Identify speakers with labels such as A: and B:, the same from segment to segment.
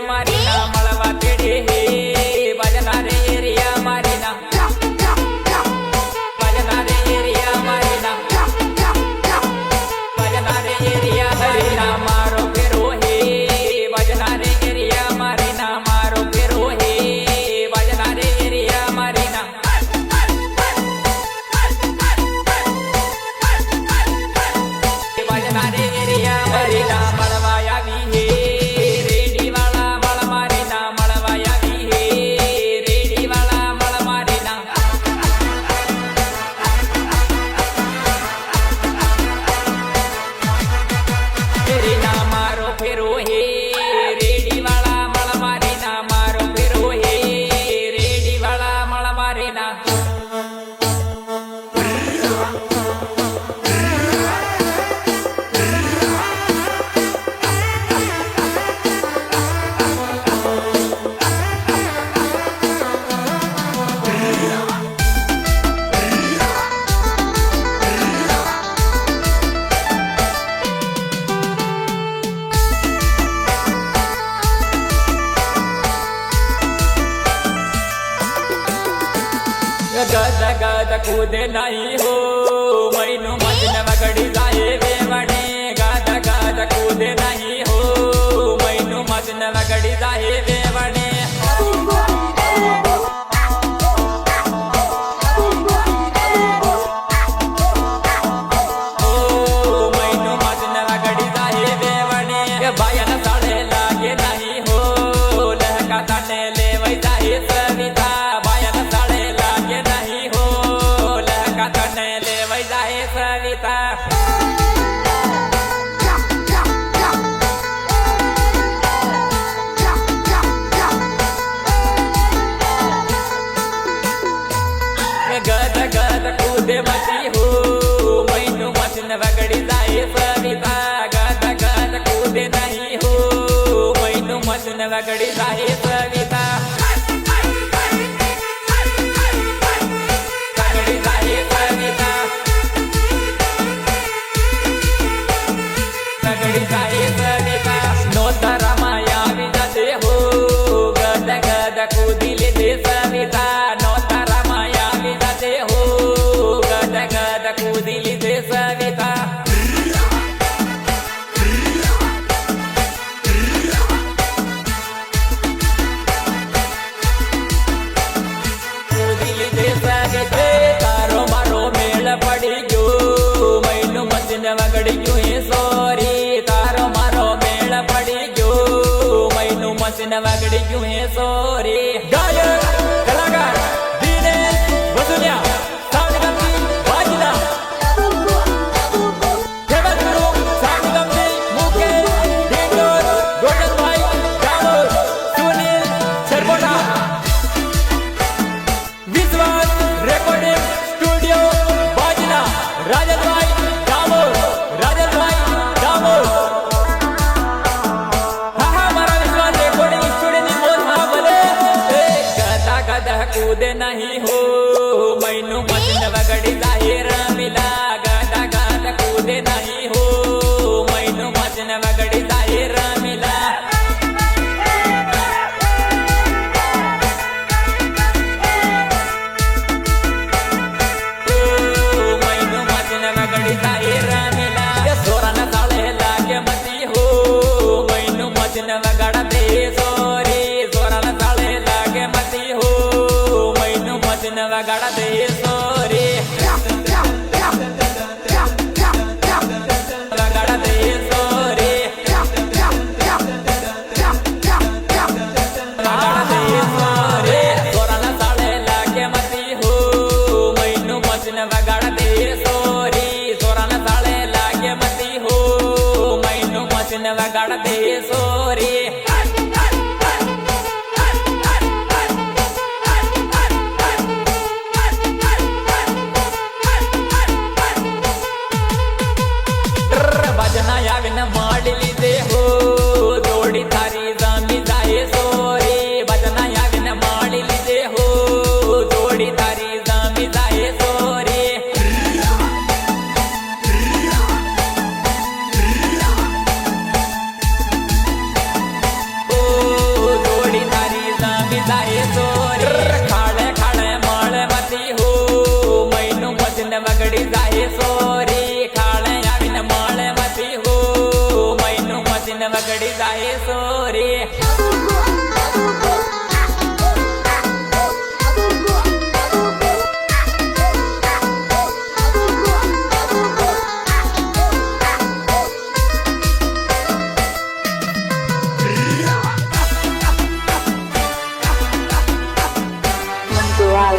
A: મારી ના મળવા તેડે હે ભજના રે એરિયા મારી ના गद गद कूदे नहीं हो मैनू मजन वगड़ी जाए वेवणे गद गद कूदे नहीं हो मैनू मजन वगड़ी जाए वेवणे मैनू मजन वगड़ी जाए वेवणे बायन साड़े लागे नहीं हो लहका तने ले वही जाए सविता बायन साड़े लागे नहीं हो लहका तने ले वही जाए सविता गद गद कूदे मती हो मैनू मजन वगड़ी जाए सविता गद गद कूदे नहीं हो मैनू मजन वगड़ी जाए सविता वगड़ी जाए सविता वगड़ी जाए सविता नोतरा माया विजते हो गद गद कूदी ले दे सविता नोतरा माया विजते हो गद गद कूदी ले दे सविता तारो मारो मेल पड़ी गयो मैनू मजन वगड़ी गयो हे सोरी तारो मारो मेल पड़ी गयो मैनू मजन वगड़ी गयो हे सोरी गायक कलाकार दिनेश वसुलिया साउंड कंपनी वाजना famous group sound company Mukesh Dindor Golden bhai Damor Sunil Sarpota विश्वास रेकॉर्डिंग स्टूडियो बाजना राजन भाई डामोर हाँ मारा विश्वास रेकॉर्डिंग स्टूडियो नी मोर हाँ बोले गदा गदा कूदे नहीं हो मैनू मजन वगड़ी जाए रमिला गदा गदा कूदे नहीं हो मैनू मजन वगड़ी जाए रमिला मैनू मजन वगड़ी जाए रमिला सोरन साले लागे मती हो मैनू मजन वगड़ दे सोरी सोरन साले लागे मती हो मैनू मजन वगड़ दे सोरी वगड़ दे सोरी वगड़ दे सोरी सोरन साले लागे मती हो मैनू मजन वगड़ दे सोरी सोरन साले लागे मती हो मैनू मजन वगड़ दे सोरी भजना याविन माडलिदे हो जोड़ी थारी जामी जाए सोरी भजना याविन माडलिदे हो जोड़ी थारी जामी जाए सोरी ओ जोड़ी थारी जामी जाए सोरी खाड़े खाड़े माड़े मती हो मैनू मजन वगड़ी जाए सोरी खाड़े याविन माड़े मती हो मैनू मजन वगड़ी जाए सोरी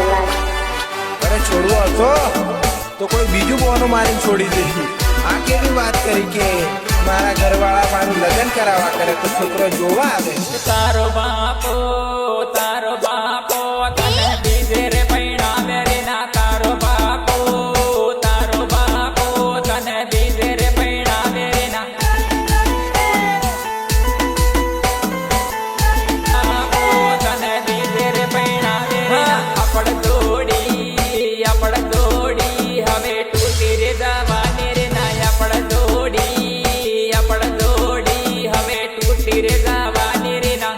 B: अरे छोड़વો હતો તો કોઈ બીજું બોનો મારીને છોડી દેતી આ કેવી વાત કરી કે મારા ઘરવાળા મારું લગ્ન કરાવવા કરે તો છોકરો જોવા આવે
A: તારો બાપો તને બીજે રે પૈણાવે રે ના તારો બાપો તને બીજે રે પૈણાવે રે ના બાપો તને બીજે રે પૈણાવે રે ના આપડ જોડી હવે તૂટી રે જવાની રે ના આપડ જોડી હવે તૂટી રે જવાની રે ના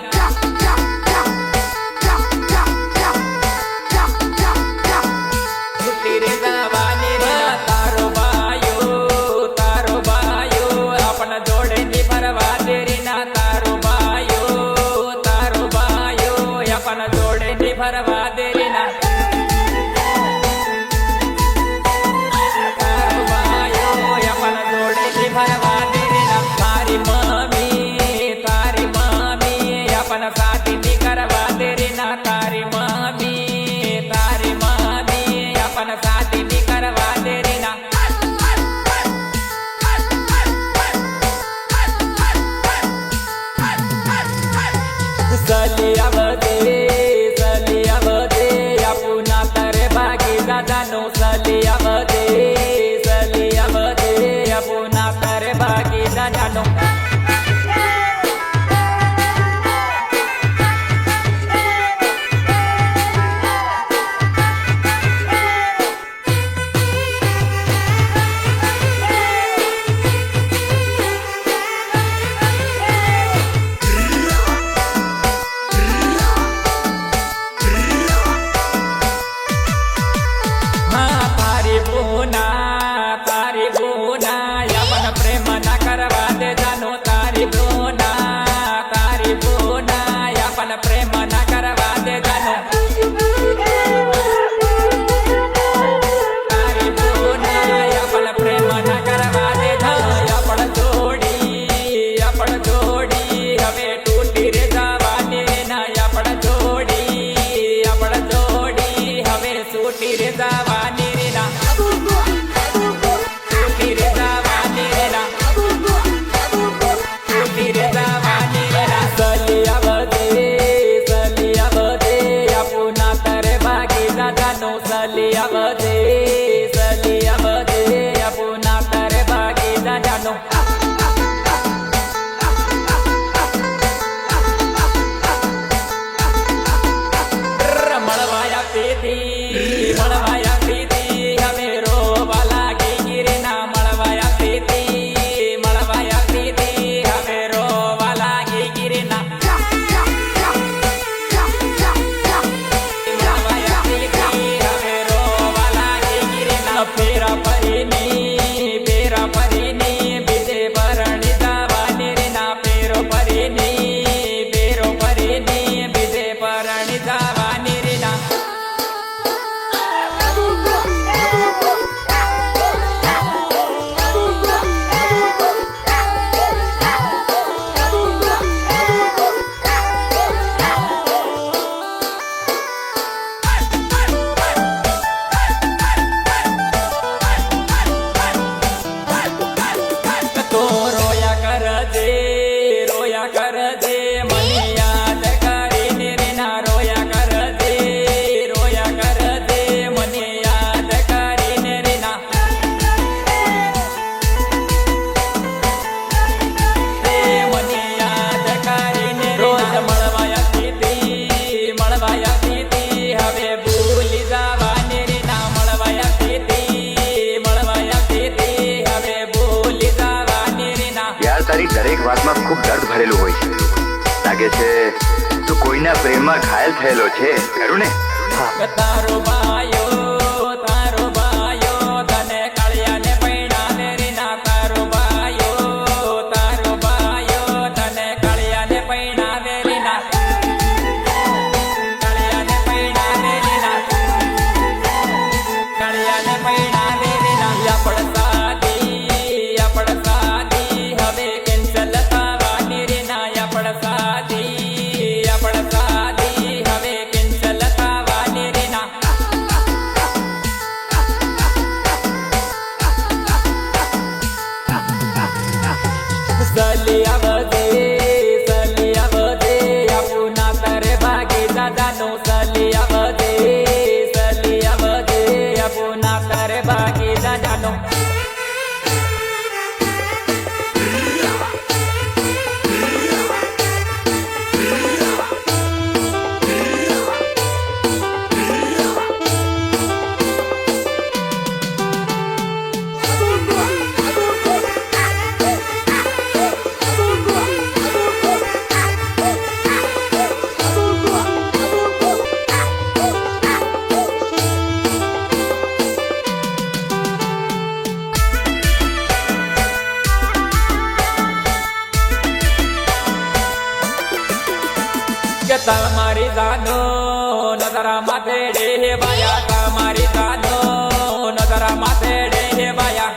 A: છૂટી રે જવાની રે ના છૂટી રે જવાની રે ના છૂટી રે જવાની રે ના સલિયા બધે આપુના તારે ભાગી દાદાનું સલિયા બધે આપુના તારે ભાગી દાદાનું મળવાયા પ્રીતિ હવે રોવા લાગી ગીરના મળવાયા પ્રીતિ હવે રોવા લાગી ગીરના મળવાયા પ્રીતિ હવે રોવા લાગી ગીરના પેરા ફરીની બીજે પરણી જવાની રે ના પેરો ફરીની બીજે પરણી જવાની રે ના તો રોયા કરજે મને યાદ કરીને રે ના રોયા કરજે મને યાદ કરીને રે ના મને યાદ કરીને રોજ મળવાયા પ્રીતિ હવે ભૂલી જવાની રે ના મળવાયા પ્રીતિ હવે ભૂલી જવાની રે ના
C: યાર તારી દરેક વાતમાં ખૂબ દર્દ ભરેલું હોય છે લાગે છે તું કોઈના પ્રેમમાં ઘાયલ થયેલો છે ખરું ને
A: તારો ભાયો તને કાળિયાને પૈણાવે રે ના તારો ભાયો તને કાળિયાને પૈણાવે રે ના કાળિયાને પૈણાવે રે ના કાળિયાને પૈણાવે રે ના આપણ સાદી હવે કેન્સલ થવાની રે ના આપણ સાદી હવે કેન્સલ થવાની રે ના સલિયા બધે આપુના તારે ભાગી દાદાનું સલિયા બધે આપુના તારે ભાગી દાદાનું કે તમારી જાનો નજરા માથે ડે બાયા તમારી જાનો નજરા માથે ડે બાયા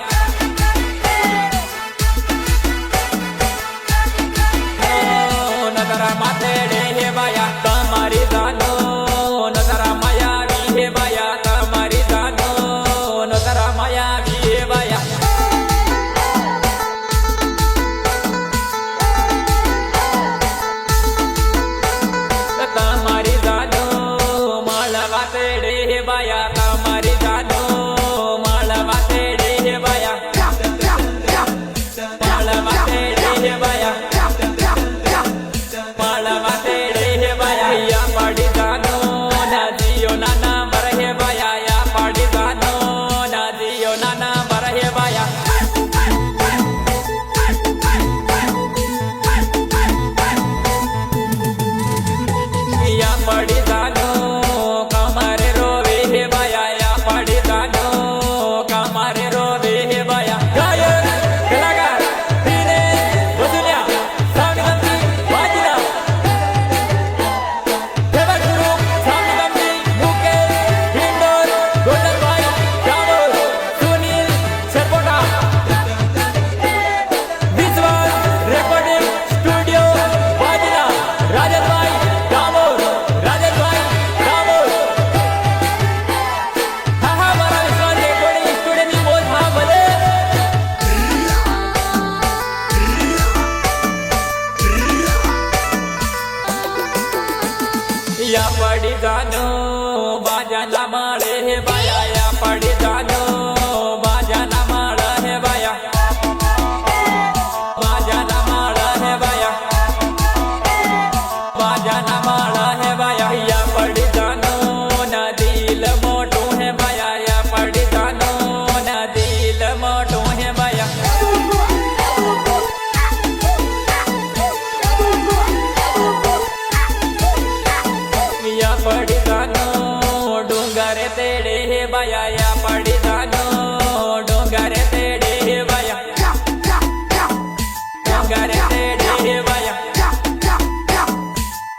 A: નજરા માથે ડે બાયા તમારી જાનો નજરા માયાવી હે બાયા તમારી જાનો નજરા માયાવી હે બાયા તમારી જાનો મળવા તેડે બાયા તમારી જાનો મળવા તેડે બાયા મળવા તેડે બાયા મળવા તેડે બાયા યા પાડી જાનો નાજીઓ નાના મરહે બાયા યા પાડી જાનો નાજીઓ નાના મરહે બાયા યા પડી જાનો કમરે રોવે હે બાયા યા મળે હે બાયા પડી જાનો બાજા ના મળે હે બાયા બાજા ના મળે હે બાયા બાજા ના મળે હે બાયા પડી જાનો ના દિલ મોટું હે બાયા પડી જાનો ના દિલ મોટું હે બાયા પડી જાનો ડુંગરે તેડે હે બાયા પડી જાનો ડુંગરે તેડે હે બાયા ડુંગરે તેડે હે બાયા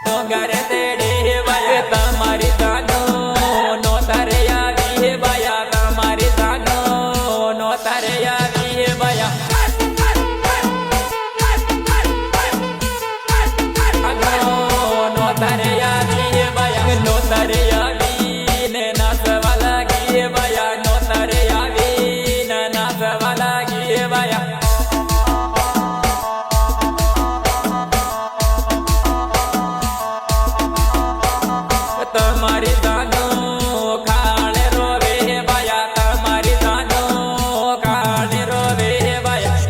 A: ડુંગરે તેડે હે બાયા તમારી જાનો નો તારે આવી હે બાયા તમારી જાનો નો તારે આવી હે બાયા નો તારે આવી હે બાયા નો તારે આવી ને નાચવા લાગી હે બાયા નો તારે આવી ને નાચવા લાગી હે બાયા તમારી જાનો ખાણે રોવે હે બાયા તમારી જાનો ખાણે રોવે હે બાયા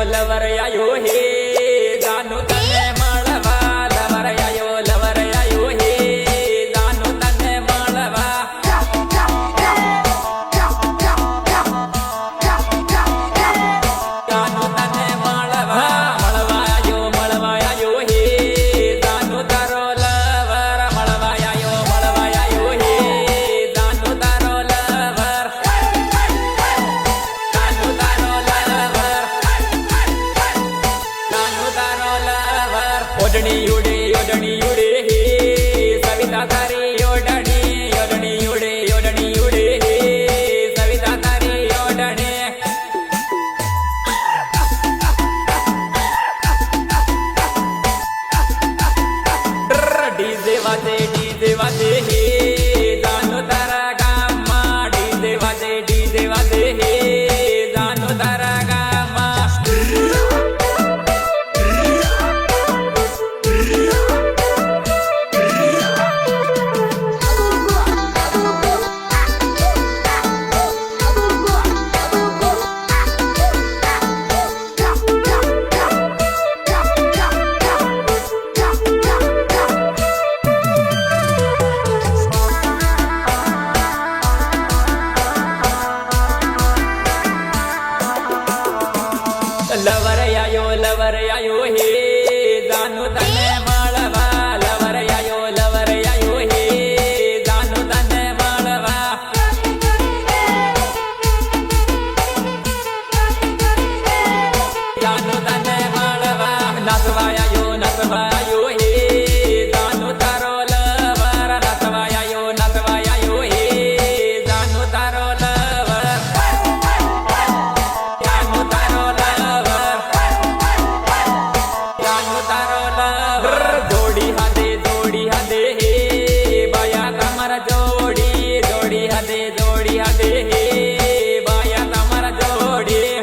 A: લવર આયો હે જાનું તને મળવા લવર આયો હે જાનું તને મળવા જાનું તને મળવા આયો હે જાનું તારો લવર મળવા આયો હે જાનું તારો લવર જાનું તારો લવર ઓડણી ઉડે હે સવિતા તારી ઓડણી ઉડે હે સવિતા તારી ઓડણી ડીજે વાજે હે જાનો તારા ગામમાં ડીજે વાજે હે જાનો તારા ગામમાં લવર આયો હે જાનું તને મળવા લવર આયો હે જાનું તને મળવા જાનું તને મળવા નાચવા આયો હે જાનું તારો લવર નાચવા આયો હે જાનું તારો લવર જાનું તારો લવર જાનું તારો લવર જોડી હાથે હે બાયા તમારા જોડી હાથે હે બાયા તમારા જોડી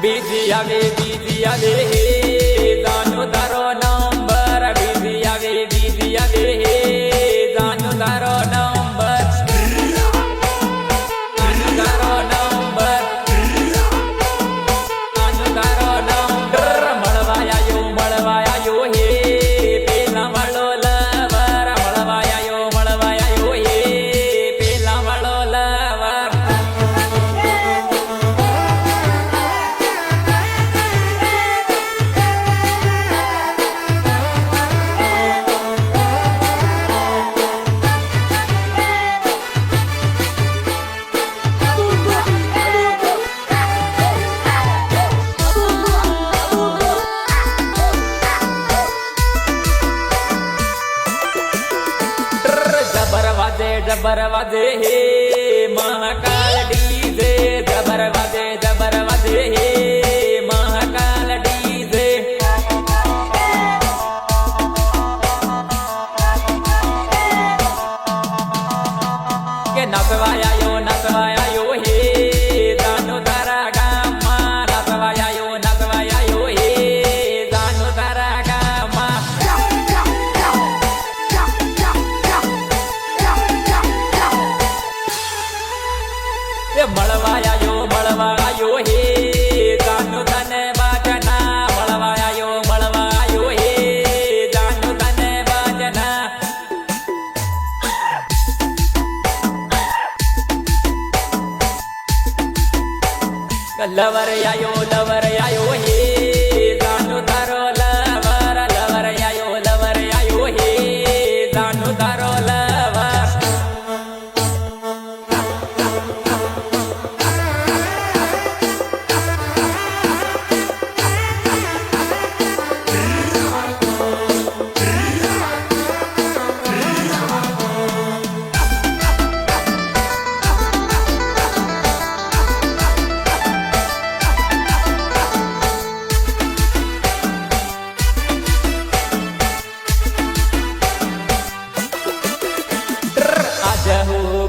A: બીજી આવે હે જાનું તારો નંબર બીજી આવે હે જાનું તારો નંબર જાનું તારો નંબર જાનું તારો નંબર મળવા આયો હે પેલા વાળો લવર મળવા આયો હે પેલા વાળો લવર કે નસવાયો હે જાનો તારા ગામમાં નસવાયો હે જાનો તારા ગામમાં એ મળવાયો હે જાનો તને બાજના મળવાયો હે જાનો તને બાજના લવર આયો હે જાનો તારો લવર આયો હે જાનો તારો લવર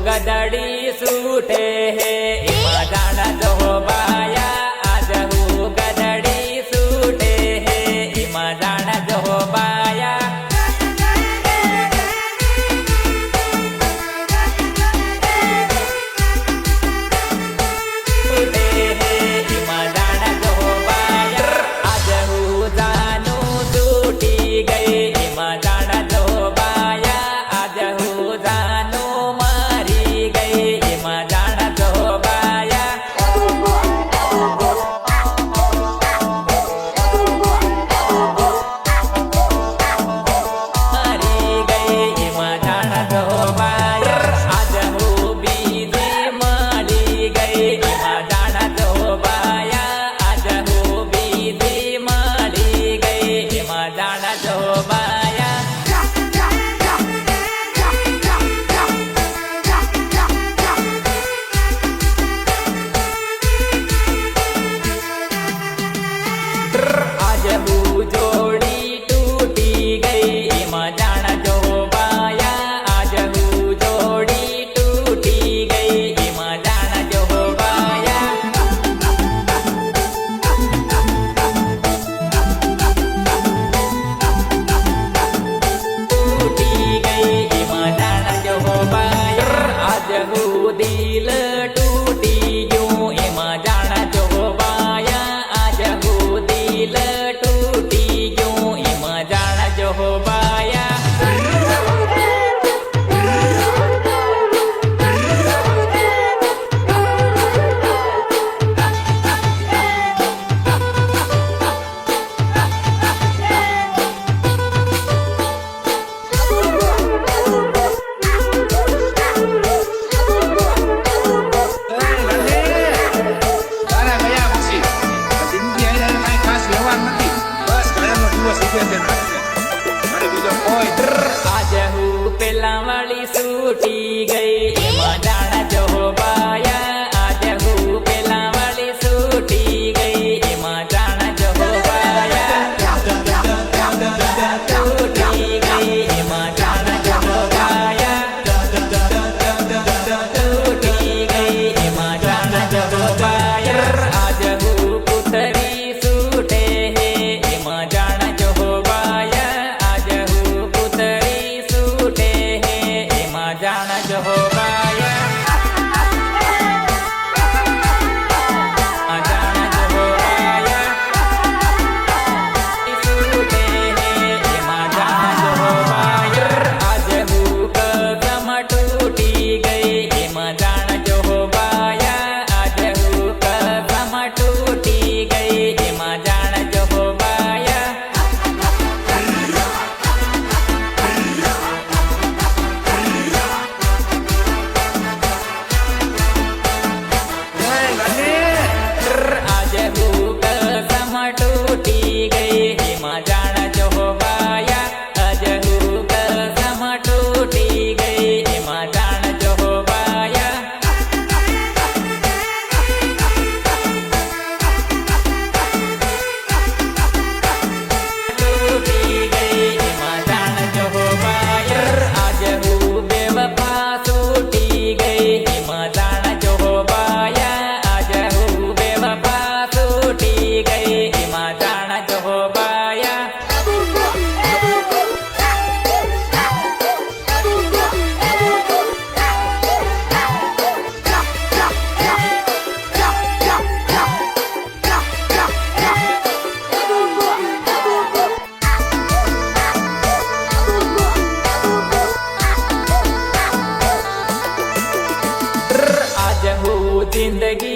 A: ગદડી સૂટે હે એમાં જાણા જો બાયા આજ હું ગદડી સૂટે હે એમાં જાણા જો બાયા સૂટે હે એમાં જાણા જો બાયા આજ હું જાનું સૂટી ગઈ એમાં જાણા જો બાયા આજ હું જાનું એમાં જાણા જો બાયા મારી ગઈ એમાં જાણા જો બાયા આજ હું બીજી મળી ગઈ એમાં જાણા જો બાયા આજ હું બીજી મળી ગઈ એમાં જાણા જો બાયા આજ હું જોડી તૂટી ગઈ એમાં જાણા જો બાયા આજ હું જોડી તૂટી ગઈ એમાં જાણા જો બાયા તૂટી ગઈ એમાં જાણા જો બાયા આજ હું દિલ તૂટી ગયું એમાં જાણા જો બાયા આજ હું દિલ તૂટી ગયું એમાં જાણા જો બાયા જિંદગી